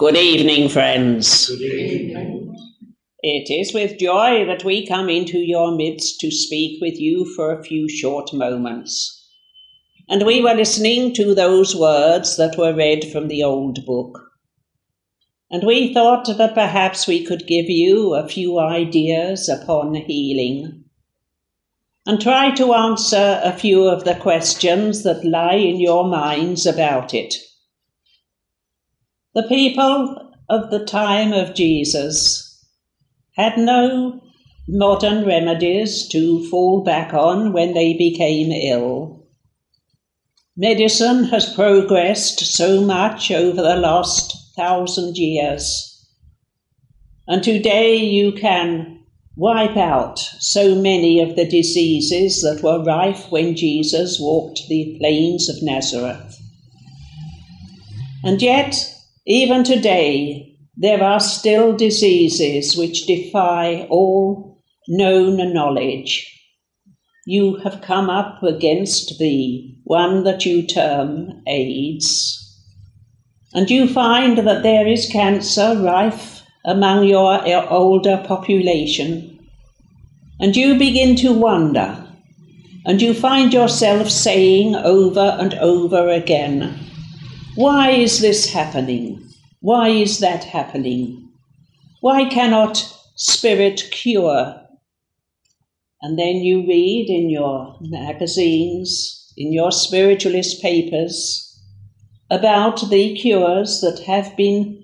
Good evening, friends. Good evening. It is with joy that we come into your midst to speak with you for a few short moments. And we were listening to those words that were read from the old book. And we thought that perhaps we could give you a few ideas upon healing and try to answer a few of the questions that lie in your minds about it. The people of the time of Jesus had no modern remedies to fall back on when they became ill. Medicine has progressed so much over the last 1,000 years, and today you can wipe out so many of the diseases that were rife when Jesus walked the plains of Nazareth. And yet, even today, there are still diseases which defy all known knowledge. You have come up against the one that you term AIDS, and you find that there is cancer rife among your older population, and you begin to wonder, and you find yourself saying over and over again, why is this happening? Why is that happening? Why cannot spirit cure? And then you read in your magazines, in your spiritualist papers, about the cures that have been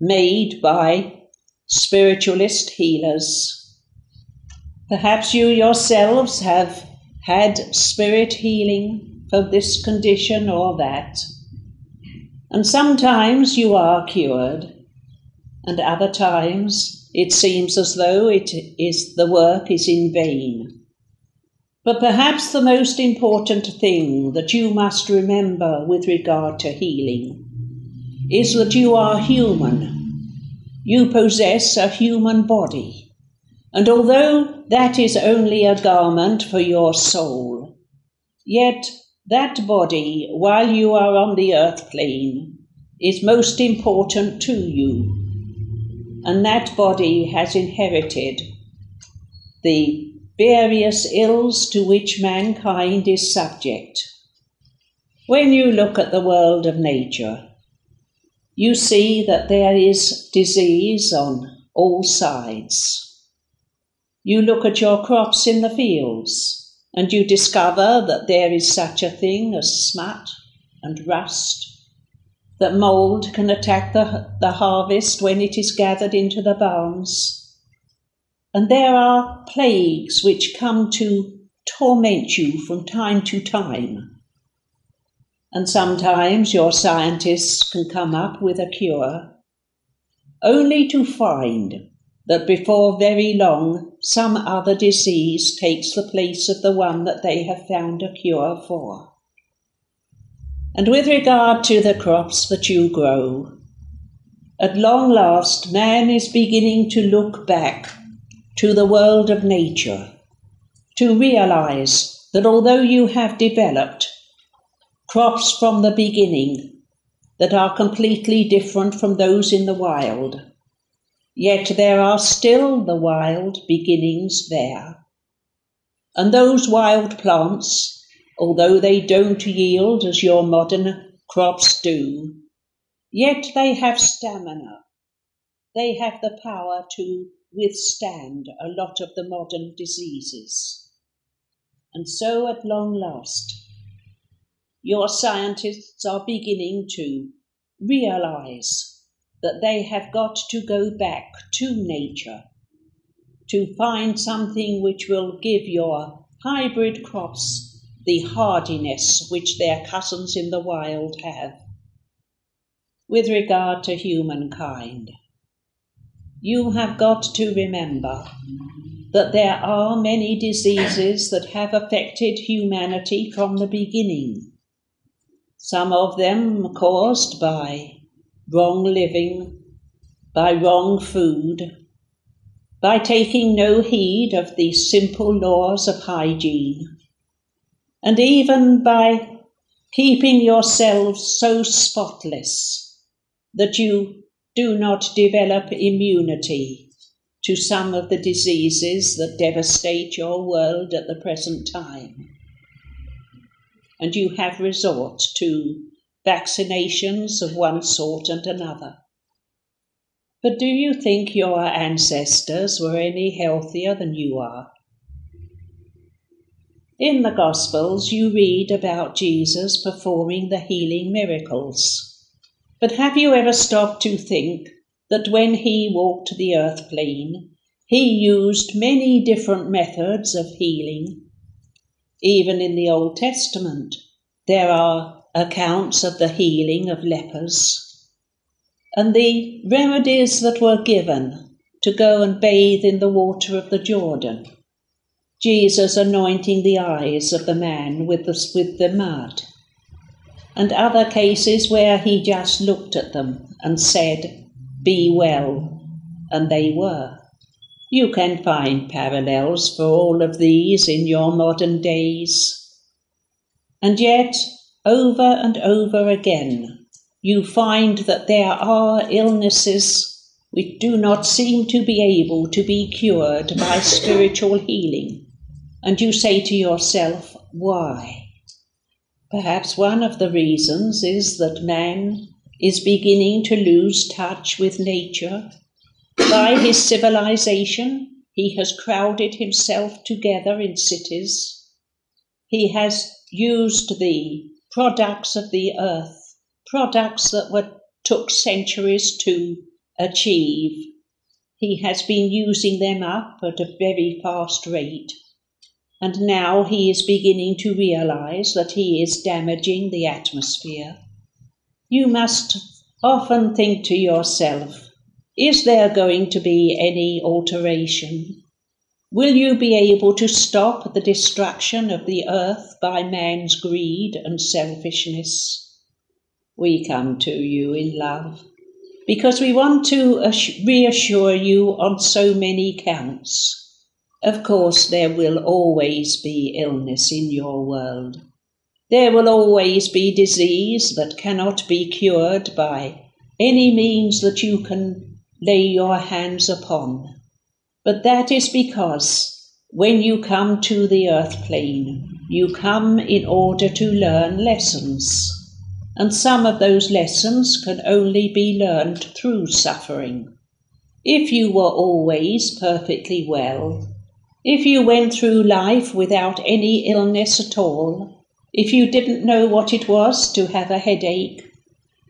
made by spiritualist healers. Perhaps you yourselves have had spirit healing for this condition or that. And sometimes you are cured, and other times it seems as though the work is in vain. But perhaps the most important thing that you must remember with regard to healing is that you are human. You possess a human body, and although that is only a garment for your soul, yet that body, while you are on the earth plane, is most important to you. And that body has inherited the various ills to which mankind is subject. When you look at the world of nature, you see that there is disease on all sides. You look at your crops in the fields, and you discover that there is such a thing as smut and rust, that mould can attack the harvest when it is gathered into the barns. And there are plagues which come to torment you from time to time. And sometimes your scientists can come up with a cure, only to find that before very long some other disease takes the place of the one that they have found a cure for. And with regard to the crops that you grow, at long last man is beginning to look back to the world of nature, to realize that although you have developed crops from the beginning that are completely different from those in the wild, yet there are still the wild beginnings there. And those wild plants, although they don't yield as your modern crops do, yet they have stamina. They have the power to withstand a lot of the modern diseases. And so at long last, your scientists are beginning to realize that they have got to go back to nature to find something which will give your hybrid crops the hardiness which their cousins in the wild have. With regard to humankind, you have got to remember that there are many diseases that have affected humanity from the beginning. Some of them caused by wrong living, by wrong food, by taking no heed of the simple laws of hygiene, and even by keeping yourselves so spotless that you do not develop immunity to some of the diseases that devastate your world at the present time. And you have resort to vaccinations of one sort and another. But do you think your ancestors were any healthier than you are? In the Gospels, you read about Jesus performing the healing miracles. But have you ever stopped to think that when he walked the earth plane, he used many different methods of healing? Even in the Old Testament, there are accounts of the healing of lepers. And the remedies that were given to go and bathe in the water of the Jordan, Jesus anointing the eyes of the man with the mud, and other cases where he just looked at them and said, "Be well," and they were. You can find parallels for all of these in your modern days. And yet, over and over again, you find that there are illnesses which do not seem to be able to be cured by spiritual healing. And you say to yourself, why? Perhaps one of the reasons is that man is beginning to lose touch with nature. By his civilization, he has crowded himself together in cities. He has used the products of the earth, products that took centuries to achieve. He has been using them up at a very fast rate. And now he is beginning to realize that he is damaging the atmosphere. You must often think to yourself, is there going to be any alteration? Will you be able to stop the destruction of the earth by man's greed and selfishness? We come to you in love because we want to reassure you on so many counts. Of course, there will always be illness in your world. There will always be disease that cannot be cured by any means that you can lay your hands upon. But that is because when you come to the earth plane, you come in order to learn lessons. And some of those lessons can only be learned through suffering. If you were always perfectly well, if you went through life without any illness at all, if you didn't know what it was to have a headache,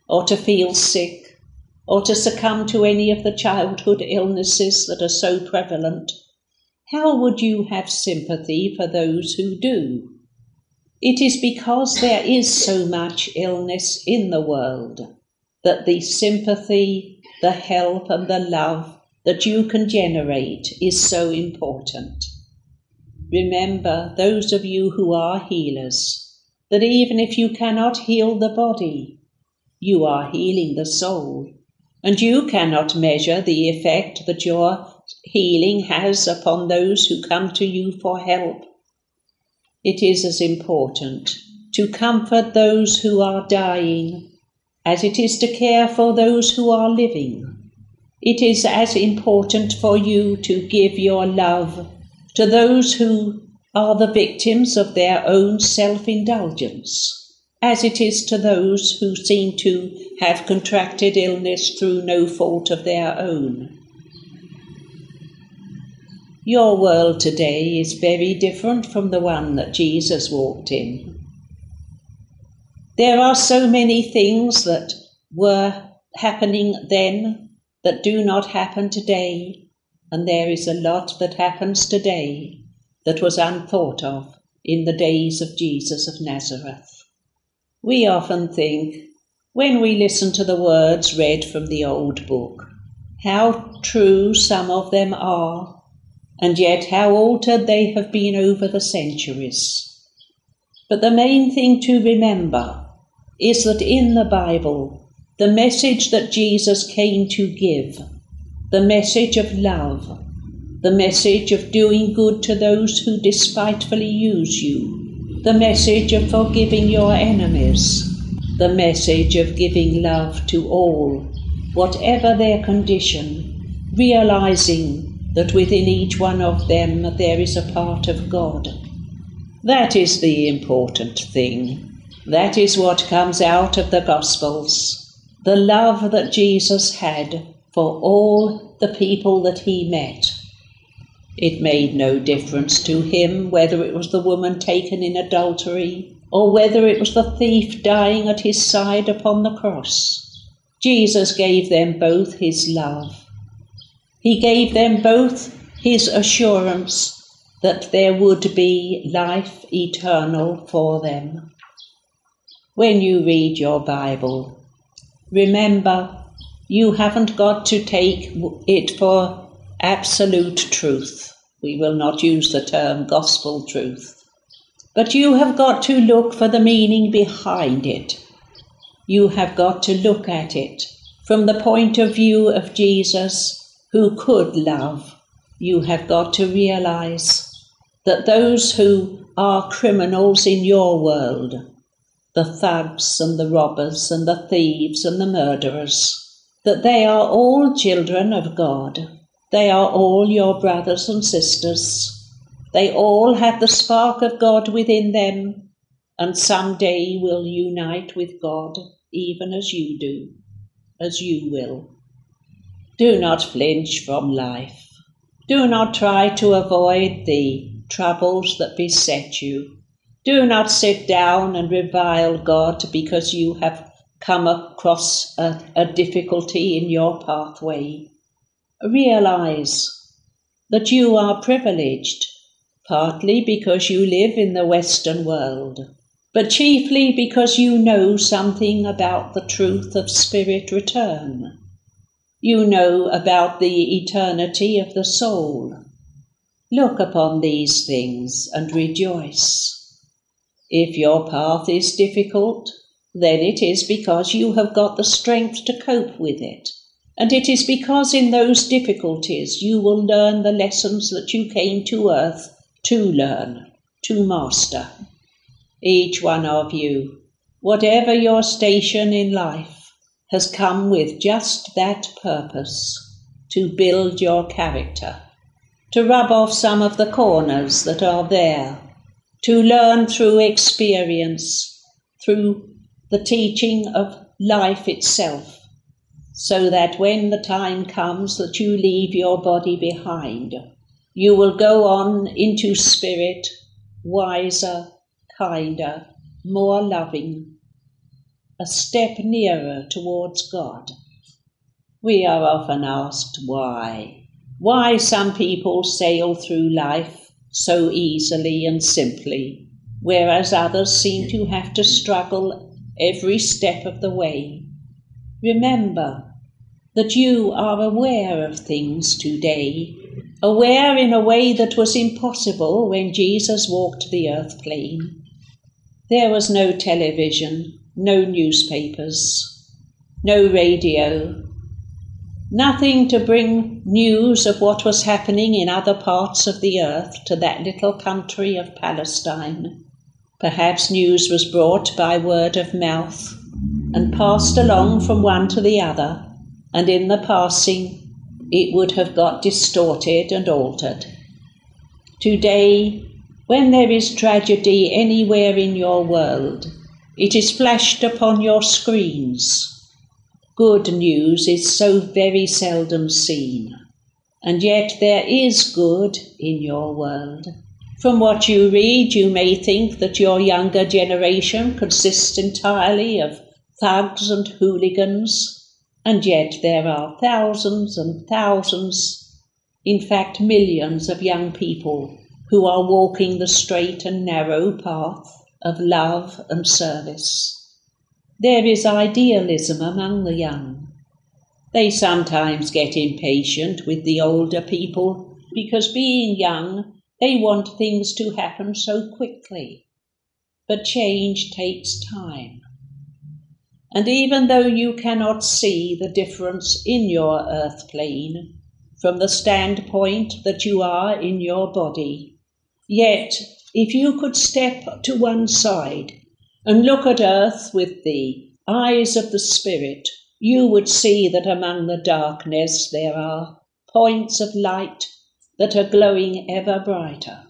or to feel sick, or to succumb to any of the childhood illnesses that are so prevalent, how would you have sympathy for those who do? It is because there is so much illness in the world that the sympathy, the help and the love that you can generate is so important. Remember, those of you who are healers, that even if you cannot heal the body, you are healing the soul, and you cannot measure the effect that your healing has upon those who come to you for help. It is as important to comfort those who are dying as it is to care for those who are living. It is as important for you to give your love to those who are the victims of their own self-indulgence, as it is to those who seem to have contracted illness through no fault of their own. Your world today is very different from the one that Jesus walked in. There are so many things that were happening then that do not happen today, and there is a lot that happens today that was unthought of in the days of Jesus of Nazareth. We often think, when we listen to the words read from the old book, how true some of them are, and yet how altered they have been over the centuries. But the main thing to remember is that in the Bible, the message that Jesus came to give, the message of love, the message of doing good to those who despitefully use you, the message of forgiving your enemies, the message of giving love to all whatever their condition, realizing that within each one of them there is a part of God. That is the important thing. That is what comes out of the Gospels, the love that Jesus had for all the people that he met. It made no difference to him whether it was the woman taken in adultery or whether it was the thief dying at his side upon the cross. Jesus gave them both his love. He gave them both his assurance that there would be life eternal for them. When you read your Bible, remember you haven't got to take it for absolute truth. We will not use the term gospel truth. But you have got to look for the meaning behind it. You have got to look at it from the point of view of Jesus, who could love. You have got to realize that those who are criminals in your world, the thugs and the robbers and the thieves and the murderers, that they are all children of God. They are all your brothers and sisters. They all have the spark of God within them, and someday will unite with God, even as you do, as you will. Do not flinch from life. Do not try to avoid the troubles that beset you. Do not sit down and revile God because you have come across a difficulty in your pathway. Realize that you are privileged, partly because you live in the Western world, but chiefly because you know something about the truth of spirit return. You know about the eternity of the soul. Look upon these things and rejoice. If your path is difficult, then it is because you have got the strength to cope with it. And it is because in those difficulties you will learn the lessons that you came to earth to learn, to master. Each one of you, whatever your station in life, has come with just that purpose, to build your character, to rub off some of the corners that are there, to learn through experience, through the teaching of life itself, so that when the time comes that you leave your body behind, you will go on into spirit, wiser, kinder, more loving, a step nearer towards God. We are often asked why some people sail through life so easily and simply, whereas others seem to have to struggle every step of the way. Remember that you are aware of things today, aware in a way that was impossible when Jesus walked the earth plane. There was no television, no newspapers, no radio, nothing to bring news of what was happening in other parts of the earth to that little country of Palestine. Perhaps news was brought by word of mouth and passed along from one to the other, and in the passing it would have got distorted and altered. Today, when there is tragedy anywhere in your world, it is flashed upon your screens. Good news is so very seldom seen, and yet there is good in your world. From what you read, you may think that your younger generation consists entirely of thugs and hooligans, and yet there are thousands and thousands, in fact millions of young people who are walking the straight and narrow path of love and service. There is idealism among the young. They sometimes get impatient with the older people because, being young, they want things to happen so quickly. But change takes time. And even though you cannot see the difference in your earth plane from the standpoint that you are in your body, yet if you could step to one side and look at earth with the eyes of the Spirit, you would see that among the darkness there are points of light that are glowing ever brighter.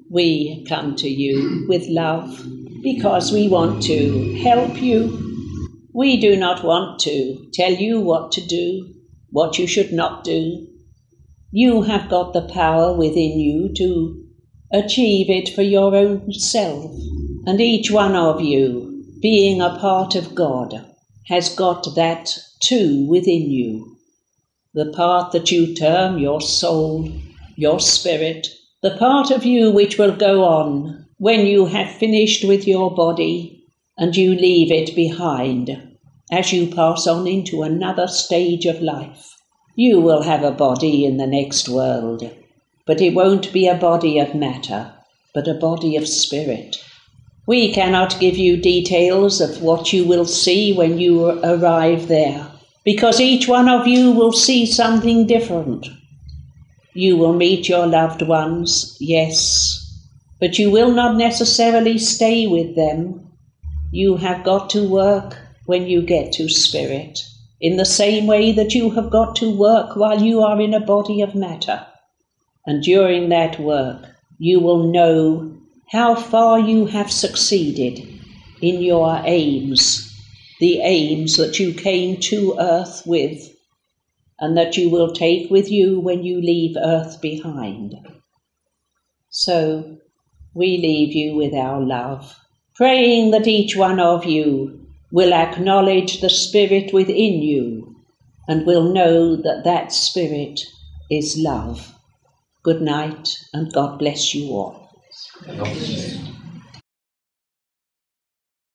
We come to you with love because we want to help you. We do not want to tell you what to do, what you should not do. You have got the power within you to achieve it for your own self. And each one of you, being a part of God, has got that too within you. The part that you term your soul, your spirit, the part of you which will go on when you have finished with your body and you leave it behind as you pass on into another stage of life. You will have a body in the next world, but it won't be a body of matter, but a body of spirit. We cannot give you details of what you will see when you arrive there, because each one of you will see something different. You will meet your loved ones, yes, but you will not necessarily stay with them. You have got to work when you get to spirit, in the same way that you have got to work while you are in a body of matter. And during that work, you will know how far you have succeeded in your aims, the aims that you came to earth with, and that you will take with you when you leave earth behind. So we leave you with our love, praying that each one of you will acknowledge the spirit within you and will know that that spirit is love. Good night, and God bless you all.